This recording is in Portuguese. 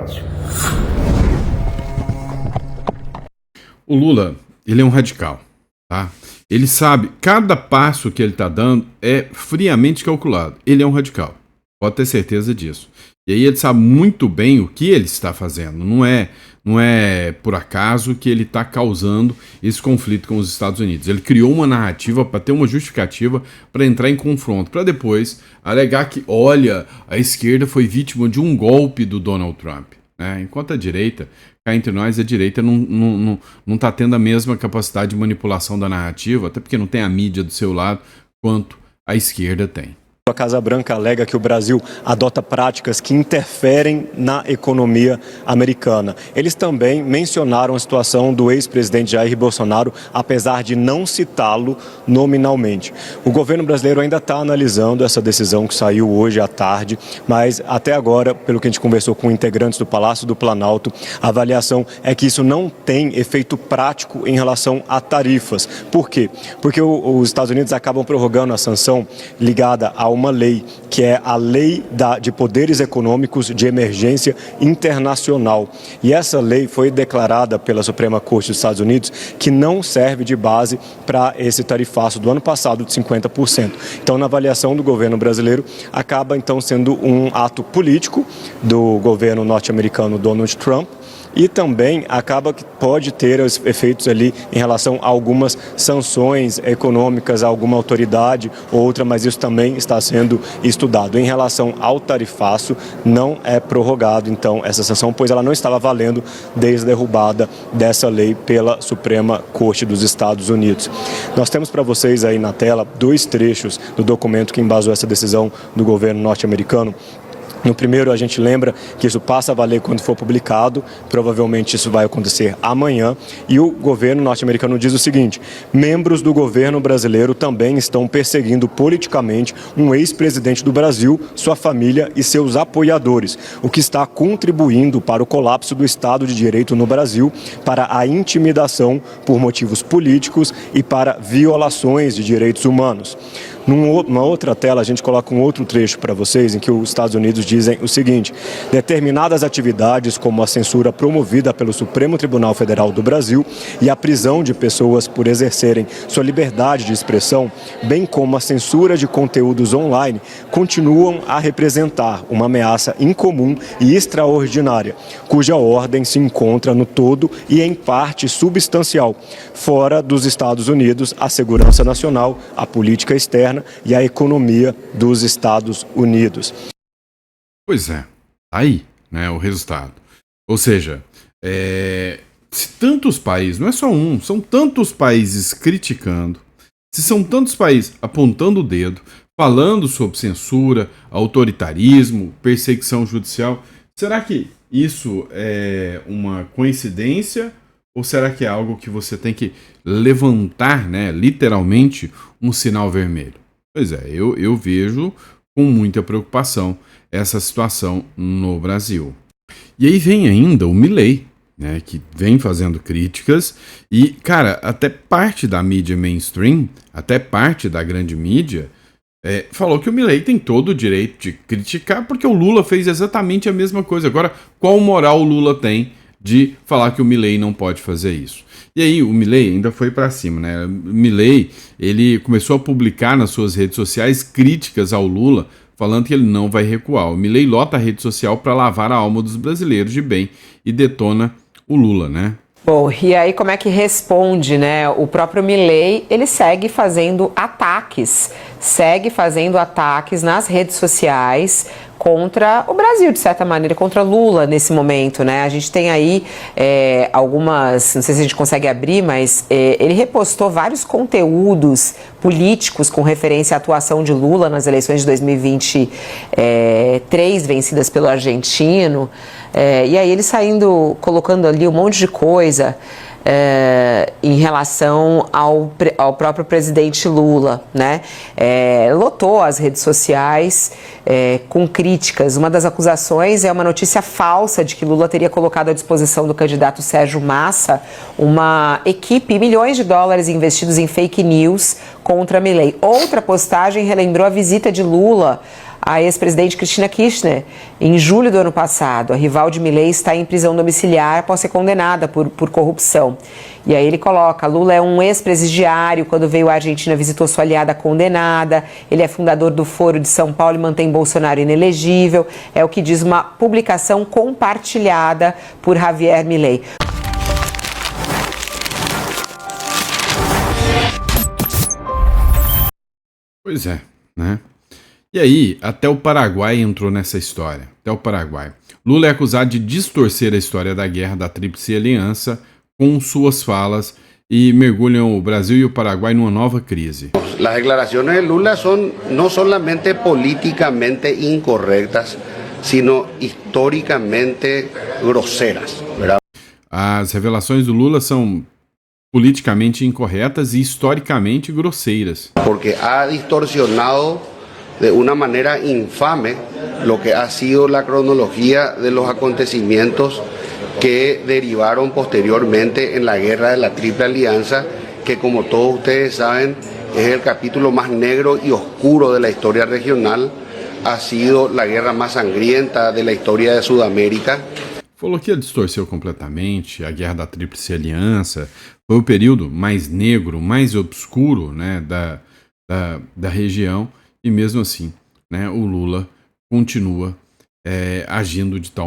fácil. O Lula, ele é um radical, tá? Ele sabe, cada passo que ele está dando é friamente calculado. Ele é um radical, pode ter certeza disso. E aí ele sabe muito bem o que ele está fazendo. Não é por acaso que ele está causando esse conflito com os Estados Unidos. Ele criou uma narrativa para ter uma justificativa para entrar em confronto, para depois alegar que, olha, a esquerda foi vítima de um golpe do Donald Trump. Né? Enquanto a direita, cá entre nós, a direita não está tendo a mesma capacidade de manipulação da narrativa, até porque não tem a mídia do seu lado, quanto a esquerda tem. A Casa Branca alega que o Brasil adota práticas que interferem na economia americana. Eles também mencionaram a situação do ex-presidente Jair Bolsonaro, apesar de não citá-lo nominalmente. O governo brasileiro ainda está analisando essa decisão que saiu hoje à tarde, mas até agora, pelo que a gente conversou com integrantes do Palácio do Planalto, a avaliação é que isso não tem efeito prático em relação a tarifas. Por quê? Porque os Estados Unidos acabam prorrogando a sanção ligada a uma lei, que é a Lei de Poderes Econômicos de Emergência Internacional. E essa lei foi declarada pela Suprema Corte dos Estados Unidos que não serve de base para esse tarifaço do ano passado de 50%. Então, na avaliação do governo brasileiro, acaba então sendo um ato político do governo norte-americano Donald Trump, e também acaba que pode ter os efeitos ali em relação a algumas sanções econômicas a alguma autoridade ou outra, mas isso também está sendo estudado. Em relação ao tarifaço, não é prorrogado, então, essa sanção, pois ela não estava valendo desde a derrubada dessa lei pela Suprema Corte dos Estados Unidos. Nós temos para vocês aí na tela 2 trechos do documento que embasou essa decisão do governo norte-americano. No primeiro, a gente lembra que isso passa a valer quando for publicado, provavelmente isso vai acontecer amanhã, e o governo norte-americano diz o seguinte: membros do governo brasileiro também estão perseguindo politicamente um ex-presidente do Brasil, sua família e seus apoiadores, o que está contribuindo para o colapso do Estado de Direito no Brasil, para a intimidação por motivos políticos e para violações de direitos humanos. Numa outra tela, a gente coloca um outro trecho para vocês, em que os Estados Unidos dizem o seguinte: determinadas atividades, como a censura promovida pelo Supremo Tribunal Federal do Brasil e a prisão de pessoas por exercerem sua liberdade de expressão, bem como a censura de conteúdos online, continuam a representar uma ameaça incomum e extraordinária, cuja ordem se encontra no todo e em parte substancial, fora dos Estados Unidos, a segurança nacional, a política externa e a economia dos Estados Unidos. Pois é, aí, né, o resultado. Ou seja, se tantos países, não é só um, são tantos países criticando, se são tantos países apontando o dedo, falando sobre censura, autoritarismo, perseguição judicial, será que isso é uma coincidência ou será que é algo que você tem que levantar, né, literalmente, um sinal vermelho? Pois é, eu vejo com muita preocupação essa situação no Brasil. E aí vem ainda o Milei, né, que vem fazendo críticas e, cara, até parte da mídia mainstream, até parte da grande mídia, falou que o Milei tem todo o direito de criticar porque o Lula fez exatamente a mesma coisa. Agora, qual moral o Lula tem de falar que o Milei não pode fazer isso? E aí o Milei ainda foi para cima, né? O Milei, ele começou a publicar nas suas redes sociais críticas ao Lula, falando que ele não vai recuar. O Milei lota a rede social para lavar a alma dos brasileiros de bem e detona o Lula, né? Bom, e aí como é que responde, né? O próprio Milei, ele segue fazendo ataques nas redes sociais contra o Brasil, de certa maneira, contra Lula nesse momento, né? A gente tem aí algumas, não sei se a gente consegue abrir, mas ele repostou vários conteúdos políticos com referência à atuação de Lula nas eleições de 2023, vencidas pelo argentino, e aí ele colocando ali um monte de coisa em relação ao próprio presidente Lula, né? Lotou as redes sociais com críticas. Uma das acusações é uma notícia falsa de que Lula teria colocado à disposição do candidato Sérgio Massa uma equipe e milhões de dólares investidos em fake news contra Milei. Outra postagem relembrou a visita de Lula a ex-presidente Cristina Kirchner, em julho do ano passado. A rival de Milei está em prisão domiciliar após ser condenada por corrupção. E aí ele coloca, Lula é um ex-presidiário, quando veio à Argentina visitou sua aliada condenada, ele é fundador do Foro de São Paulo e mantém Bolsonaro inelegível, é o que diz uma publicação compartilhada por Javier Milei. Pois é, né? E aí, até o Paraguai entrou nessa história. Até o Paraguai. Lula é acusado de distorcer a história da guerra da Tríplice Aliança com suas falas e mergulham o Brasil e o Paraguai numa nova crise. As declarações de Lula são não somente politicamente incorretas, sino historicamente grosseiras. As revelações do Lula são politicamente incorretas e historicamente grosseiras. Porque ha distorsionado de una manera infame lo que ha sido la cronología de los acontecimientos que derivaron posteriormente en la guerra de la Triple Alianza, que como todos ustedes saben es el capítulo más negro y oscuro de la historia regional, ha sido la guerra más sangrienta de la historia de Sudamérica. Falou que distorceu completamente a Guerra da Tríplice Aliança, foi o período mais negro, mais obscuro, né, da região, e mesmo assim, né, o Lula continua agindo de tal